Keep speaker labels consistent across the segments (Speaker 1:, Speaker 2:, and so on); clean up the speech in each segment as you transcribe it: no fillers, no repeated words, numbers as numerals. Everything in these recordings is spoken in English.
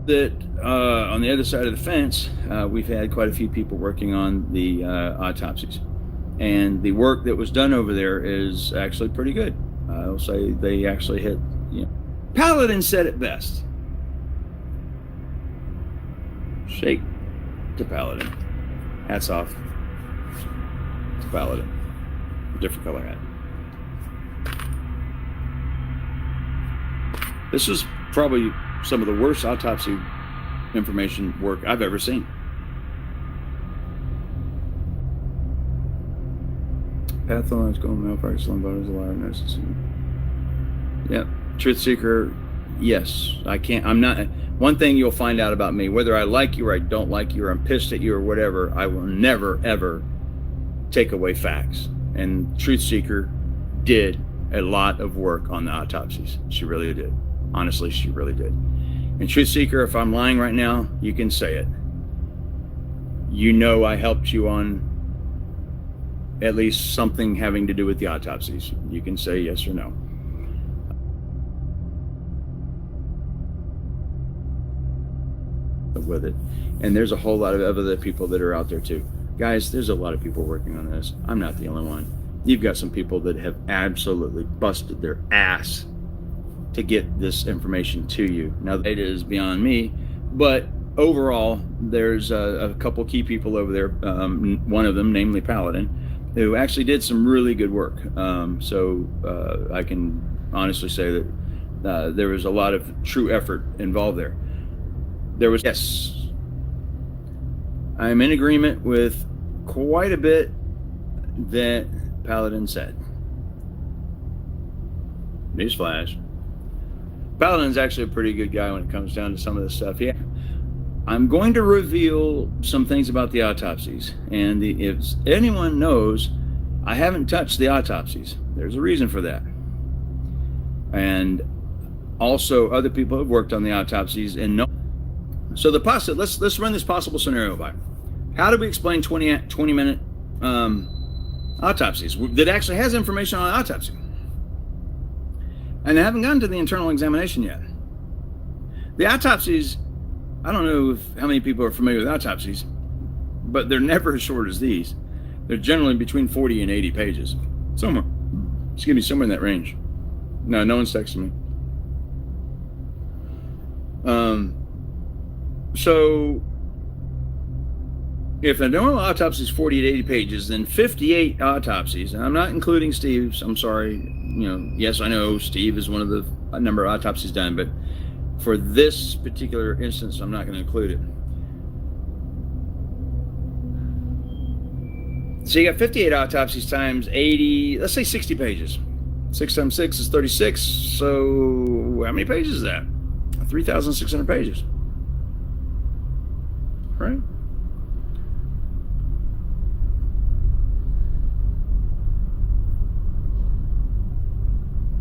Speaker 1: that on the other side of the fence, we've had quite a few people working on the autopsies. And the work that was done over there is actually pretty good. I'll say they actually hit, Paladin said it best. Shake to Paladin. Hats off to Paladin. Different color hat. This is probably some of the worst autopsy information work I've ever seen. Pathological malpractice, lumbar is alive, nurses. Yep. Truth seeker, yes. I'm not. One thing you'll find out about me, whether I like you or I don't like you or I'm pissed at you or whatever, I will never, ever take away facts. And Truth Seeker did a lot of work on the autopsies. She really did. Honestly, she really did. And Truth Seeker, if I'm lying right now, you can say it. You know I helped you on at least something having to do with the autopsies. You can say yes or no. With it. And there's a whole lot of other people that are out there too. Guys, there's a lot of people working on this. I'm not the only one. You've got some people that have absolutely busted their ass to get this information to you. Now, it is beyond me, but overall, there's a couple key people over there, one of them, namely Paladin, who actually did some really good work. So I can honestly say that there was a lot of true effort involved there. Yes, I'm in agreement with quite a bit that Paladin said. Newsflash. Paladin's actually a pretty good guy when it comes down to some of this stuff. Yeah, I'm going to reveal some things about the autopsies. And if anyone knows, I haven't touched the autopsies. There's a reason for that. And also, other people have worked on the autopsies and know. So let's run this possible scenario by. How do we explain 20-minute autopsies that actually has information on autopsy? And I haven't gotten to the internal examination yet. The autopsies, I don't know how many people are familiar with autopsies, but they're never as short as these. They're generally between 40 and 80 pages. Somewhere in that range. No one's texting me. So if the normal autopsy is 40 to 80 pages, then 58 autopsies, and I'm not including Steve's, I'm sorry, yes, I know Steve is one of the number of autopsies done, but for this particular instance, I'm not going to include it. So you got 58 autopsies times 80, let's say 60 pages. 6 times 6 is 36, so how many pages is that? 3,600 pages. Right?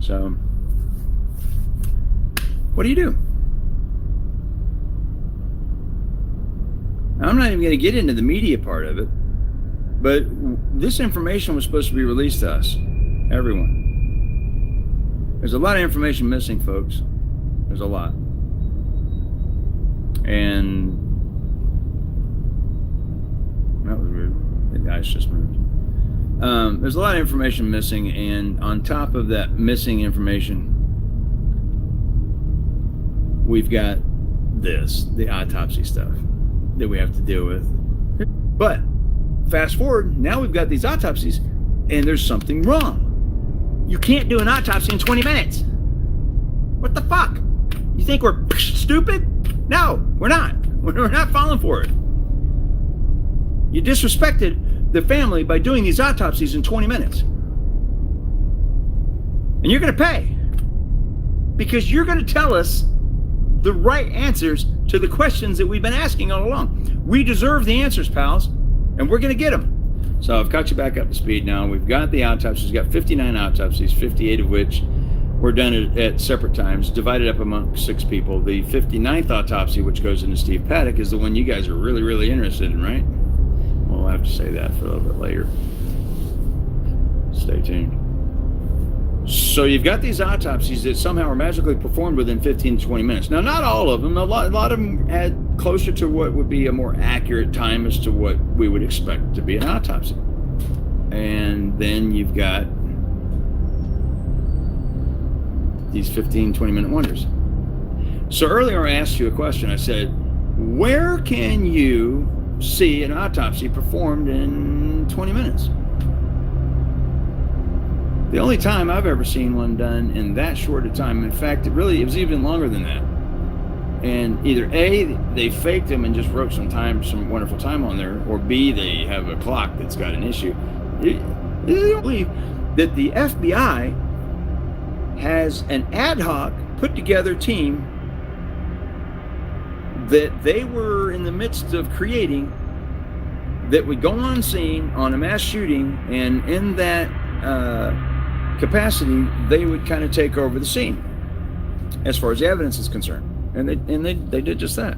Speaker 1: So, what do you do? I'm not even going to get into the media part of it, but this information was supposed to be released to us, everyone. There's a lot of information missing, folks. There's a lot. And that was rude. The guys just moved. There's a lot of information missing, and on top of that missing information, we've got the autopsy stuff that we have to deal with. But fast forward, now we've got these autopsies, and there's something wrong. You can't do an autopsy in 20 minutes. What the fuck? You think we're stupid? No, we're not. We're not falling for it. You disrespected the family by doing these autopsies in 20 minutes. And you're going to pay. Because you're going to tell us the right answers to the questions that we've been asking all along. We deserve the answers, pals, and we're going to get them. So I've got you back up to speed now. We've got the autopsies. We've got 59 autopsies, 58 of which were done at separate times, divided up among 6 people. The 59th autopsy, which goes into Steve Paddock, is the one you guys are really, really interested in, right? We'll have to say that for a little bit later. Stay tuned. So you've got these autopsies that somehow are magically performed within 15 to 20 minutes. Now, not all of them. A lot of them had closer to what would be a more accurate time as to what we would expect to be an autopsy. And then you've got these 15, 20-minute wonders. So earlier I asked you a question. I said, where can you see an autopsy performed in 20 minutes? The only time I've ever seen one done in that short a time, in fact, it was even longer than that. And either A, they faked them and just wrote some wonderful time on there, or B, they have a clock that's got an issue. I believe that the FBI has an ad hoc, put together team that they were in the midst of creating that would go on scene on a mass shooting, and in that capacity, they would kind of take over the scene as far as the evidence is concerned. And they did just that.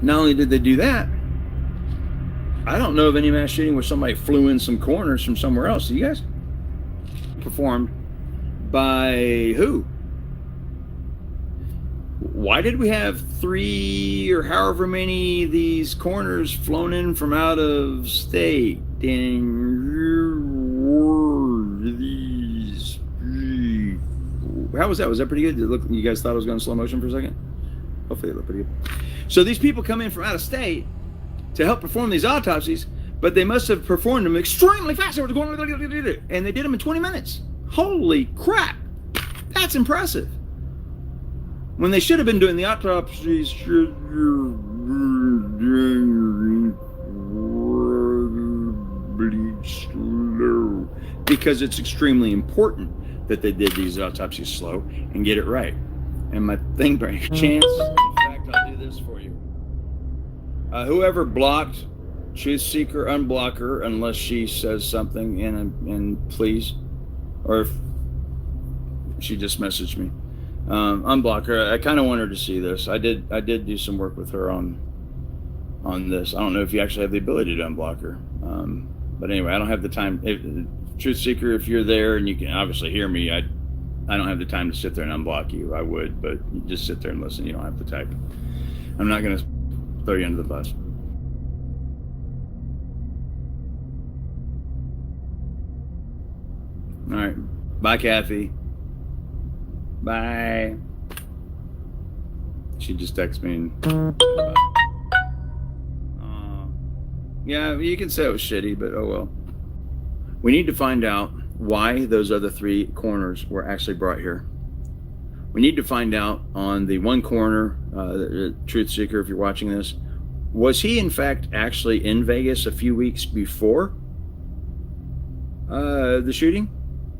Speaker 1: Not only did they do that, I don't know of any mass shooting where somebody flew in some corners from somewhere else. Do you guys? Performed by who? Why did we have 3 or however many of these corners flown in from out of state? And these, how was that? Was that pretty good? You guys thought it was going slow motion for a second? Hopefully it looked pretty good. So these people come in from out of state to help perform these autopsies, but they must have performed them extremely fast. And they did them in 20 minutes. Holy crap! That's impressive. When they should have been doing the autopsies slow, because it's extremely important that they did these autopsies slow and get it right. And my thing breaks chance. In fact, I'll do this for you. Whoever blocked Truth Seeker, unblock her unless she says something, and please, or if she just messaged me. Unblock her. I kind of want her to see this. I did do some work with her on this. I don't know if you actually have the ability to unblock her. But anyway, I don't have the time. Truth Seeker, if you're there and you can obviously hear me, I don't have the time to sit there and unblock you. I would, but you just sit there and listen. You don't have to type. I'm not going to throw you under the bus. All right. Bye, Kathy. Bye. She just texted me. Yeah, you can say it was shitty, but oh well. We need to find out why those other 3 corners were actually brought here. We need to find out on the one corner, Truth Seeker, if you're watching this, was he in fact actually in Vegas a few weeks before the shooting,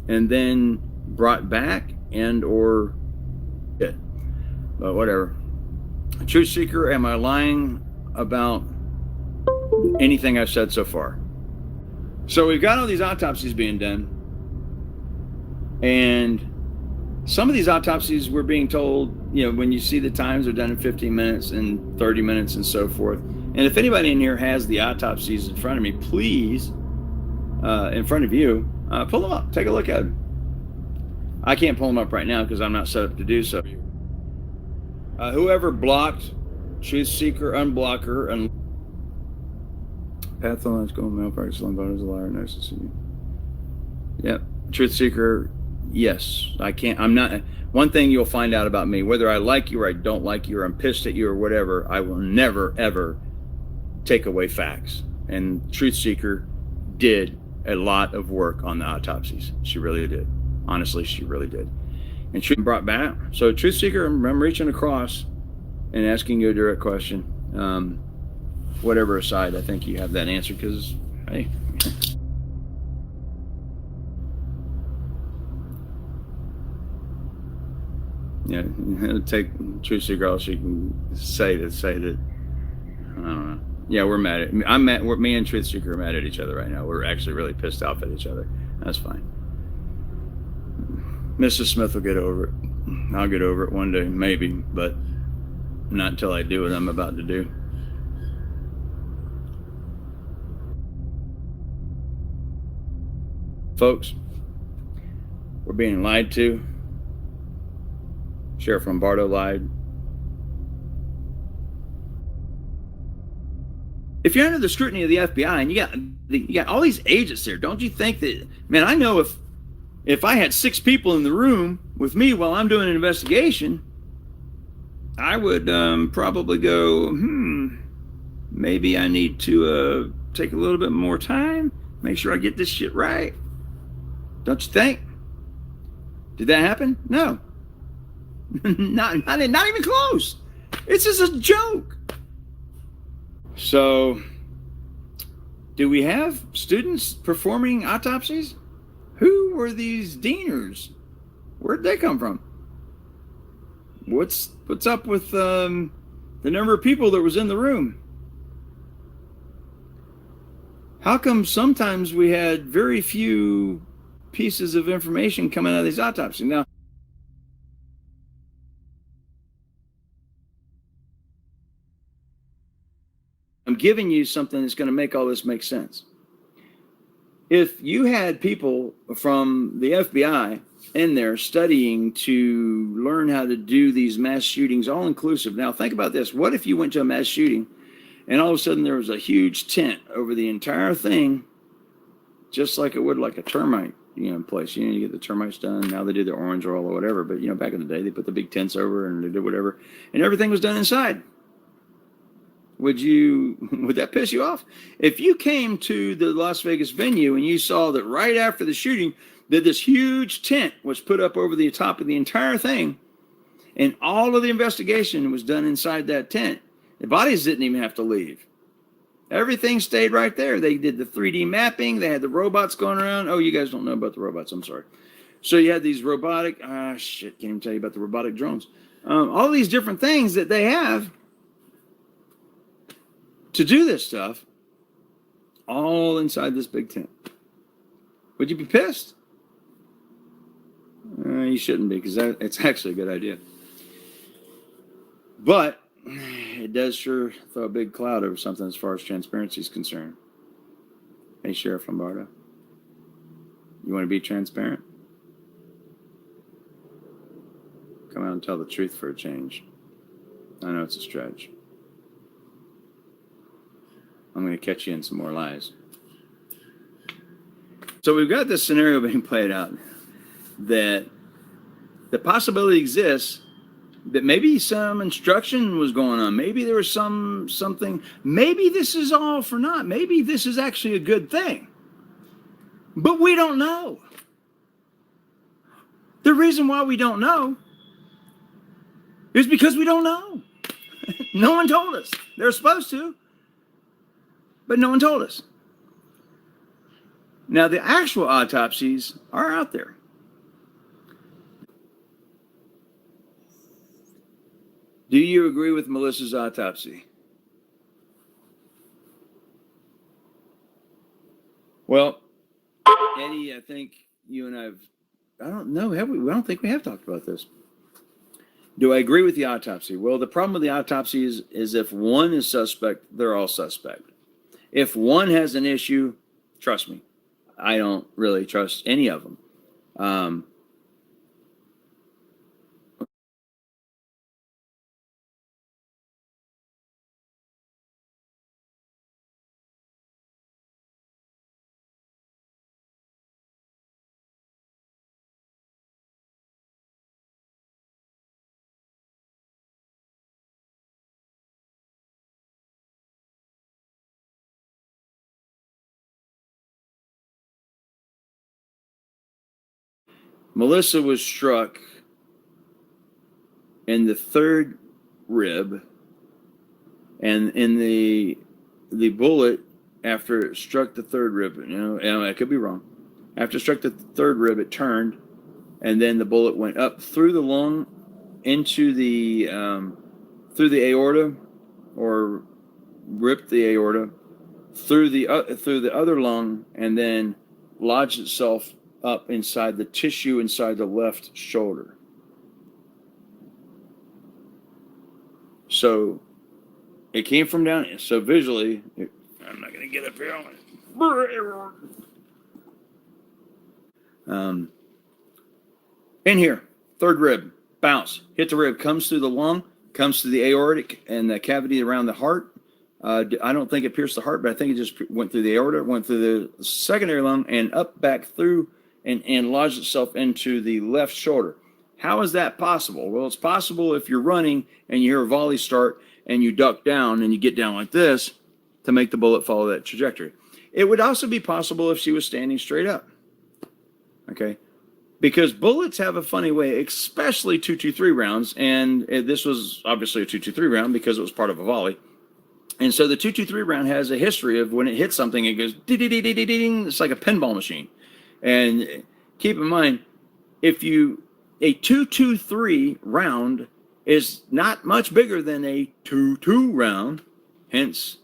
Speaker 1: and then brought back and or yeah, but whatever. Truth Seeker, am I lying about anything I've said so far? So we've got all these autopsies being done, and some of these autopsies we're being told, when you see the times are done in 15 minutes and 30 minutes and so forth. And if anybody in here has the autopsies in front of me, please, in front of you, pull them up, take a look at them. I can't pull them up right now because I'm not set up to do so. Whoever blocked Truth Seeker, unblock her, and pathological malpractice, lumbar is a liar, narcissist. Yep. Truth Seeker, yes. I can't. I'm not. One thing you'll find out about me, whether I like you or I don't like you or I'm pissed at you or whatever, I will never, ever take away facts. And Truth Seeker did a lot of work on the autopsies. She really did. Honestly, she really did. And she brought back. So Truth Seeker, I'm reaching across and asking you a direct question. Whatever aside, I think you have that answer because, hey. Yeah, it'll take Truth Seeker all she can say that, I don't know. Yeah, we're mad at, me and Truth Seeker are mad at each other right now. We're actually really pissed off at each other. That's fine. Mrs. Smith will get over it. I'll get over it one day, maybe, but not until I do what I'm about to do. Folks, we're being lied to. Sheriff Lombardo lied. If you're under the scrutiny of the FBI and you got all these agents there, don't you think that, man, I know if I had 6 people in the room with me while I'm doing an investigation, I would probably go, maybe I need to take a little bit more time, make sure I get this shit right. Don't you think? Did that happen? No. not even close. It's just a joke. So, do we have students performing autopsies? Who were these deaners? Where'd they come from? What's up with the number of people that was in the room? How come sometimes we had very few pieces of information coming out of these autopsies? Now, I'm giving you something that's going to make all this make sense. If you had people from the FBI in there studying to learn how to do these mass shootings, all inclusive. Now, think about this. What if you went to a mass shooting and all of a sudden there was a huge tent over the entire thing, just like it would like a termite, place. You get the termites done. Now they do the orange oil or whatever. But, back in the day, they put the big tents over and they did whatever. And everything was done inside. Would that piss you off? If you came to the Las Vegas venue and you saw that right after the shooting that this huge tent was put up over the top of the entire thing and all of the investigation was done inside that tent, the bodies didn't even have to leave. Everything stayed right there. They did the 3D mapping. They had the robots going around. Oh, you guys don't know about the robots. I'm sorry. So you had these robotic, can't even tell you about the robotic drones. All these different things that they have to do this stuff, all inside this big tent. Would you be pissed? You shouldn't be, because it's actually a good idea. But it does sure throw a big cloud over something as far as transparency is concerned. Hey, Sheriff Lombardo, you want to be transparent? Come out and tell the truth for a change. I know it's a stretch. I'm going to catch you in some more lies. So we've got this scenario being played out that the possibility exists that maybe some instruction was going on. Maybe there was something. Maybe this is all for naught. Maybe this is actually a good thing. But we don't know. The reason why we don't know is because we don't know. No one told us. They're supposed to. But no one told us. Now, the actual autopsies are out there. Do you agree with Melissa's autopsy? Well, Eddie, I think you and I don't know, have we? I don't think we have talked about this. Do I agree with the autopsy? Well, the problem with the autopsy is if one is suspect, they're all suspect. If one has an issue, trust me, I don't really trust any of them. Melissa was struck in the third rib, and in the bullet, after it struck the third rib, I could be wrong. After it struck the third rib, it turned, and then the bullet went up through the lung into the through the aorta, or ripped the aorta through the other lung, and then lodged itself up inside the tissue inside the left shoulder. So it came from down here. So visually, I'm not going to get up here on it. In here, third rib, bounce, hit the rib, comes through the lung, comes through the aortic and the cavity around the heart. I don't think it pierced the heart, but I think it just went through the aorta, went through the secondary lung, and up back through and lodged itself into the left shoulder. How is that possible? Well, it's possible if you're running and you hear a volley start and you duck down and you get down like this to make the bullet follow that trajectory. It would also be possible if she was standing straight up. Okay. Because bullets have a funny way, especially 223 rounds, and this was obviously a 223 round because it was part of a volley. And so the 223 round has a history of when it hits something, it goes ding. It's like a pinball machine. And keep in mind, a 223 round is not much bigger than a 22 round. Hence,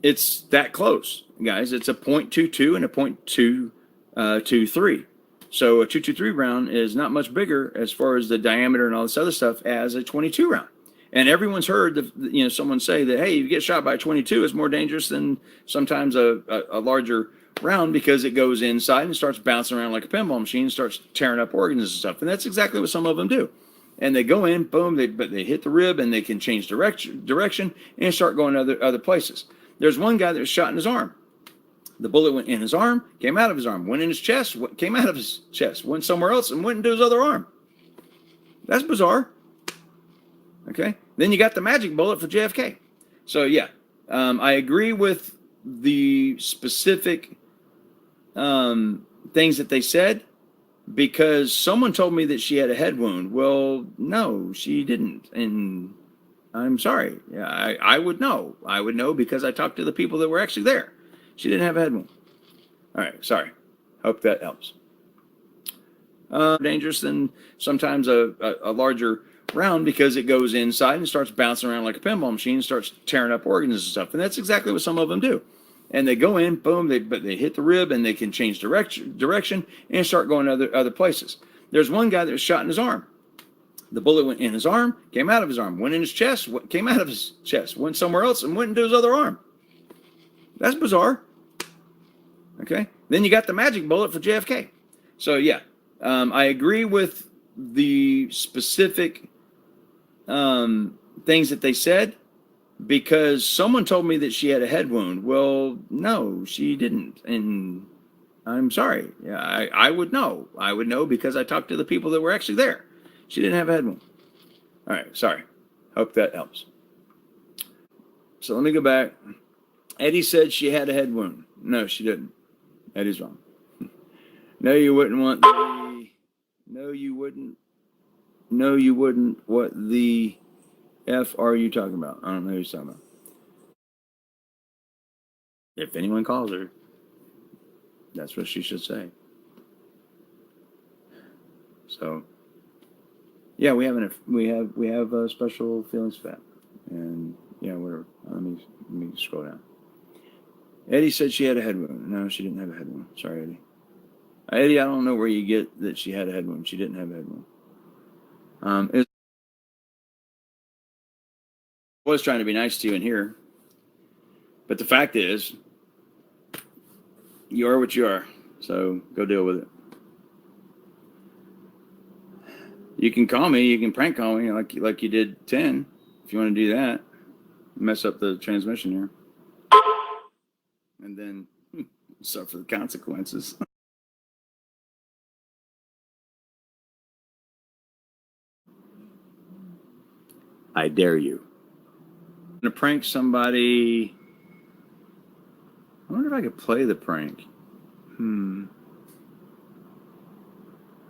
Speaker 1: it's that close, guys. It's a .22 and a .223. So a 223 round is not much bigger as far as the diameter and all this other stuff as a 22 round. And everyone's heard someone say that, hey, you get shot by a 22 is more dangerous than sometimes a larger round because it goes inside and starts bouncing around like a pinball machine and starts tearing up organs and stuff. And that's exactly what some of them do. And they go in, boom, but they hit the rib and they can change direction and start going other places. There's one guy that was shot in his arm. The bullet went in his arm, came out of his arm, went in his chest, came out of his chest, went somewhere else, and went into his other arm. That's bizarre. Okay? Then you got the magic bullet for JFK. So, yeah, I agree with the specific things that they said because someone told me that she had a head wound. Well, no, she didn't. And I'm sorry. Yeah, I would know. I would know because I talked to the people that were actually there. She didn't have a head wound. All right, sorry. Hope that helps. Dangerous than sometimes a larger round because it goes inside and starts bouncing around like a pinball machine and starts tearing up organs and stuff. And that's exactly what some of them do. And they go in, boom, but they hit the rib and they can change direction and start going other places. There's one guy that was shot in his arm. The bullet went in his arm, came out of his arm, went in his chest, came out of his chest, went somewhere else, and went into his other arm. That's bizarre. Okay. Then you got the magic bullet for JFK. So, yeah, I agree with the specific things that they said because someone told me that she had a head wound. Well, no, she didn't. And I'm sorry. Yeah, I would know. I would know because I talked to the people that were actually there. She didn't have a head wound. All right. Sorry. Hope that helps. So let me go back. Eddie said she had a head wound. No, she didn't. Eddie's wrong. No, you wouldn't want the... No, you wouldn't. No, you wouldn't. What the F are you talking about? I don't know who you're talking about. If anyone calls her, that's what she should say. So, yeah, we have special feelings for that. And, yeah, whatever. Let me scroll down. Eddie said she had a head wound. No, she didn't have a head wound. Sorry, Eddie. Eddie, I don't know where you get that she had a head wound. She didn't have a head wound. I was trying to be nice to you in here. But the fact is, you are what you are. So go deal with it. You can call me. You can prank call me like you did 10 if you want to do that. Mess up the transmission here. And then suffer the consequences. I dare you. I'm going to prank somebody. I wonder if I could play the prank.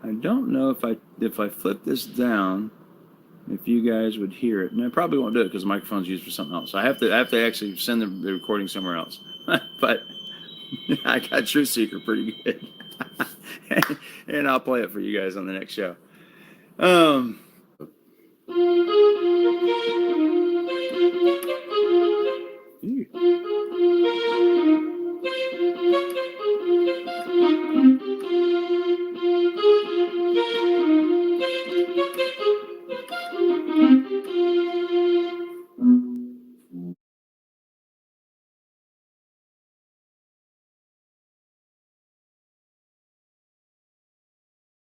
Speaker 1: I don't know if I flip this down, if you guys would hear it. And I probably won't do it because the microphone's used for something else. So I have to actually send the recording somewhere else. But I got Truth Seeker pretty good. And I'll play it for you guys on the next show.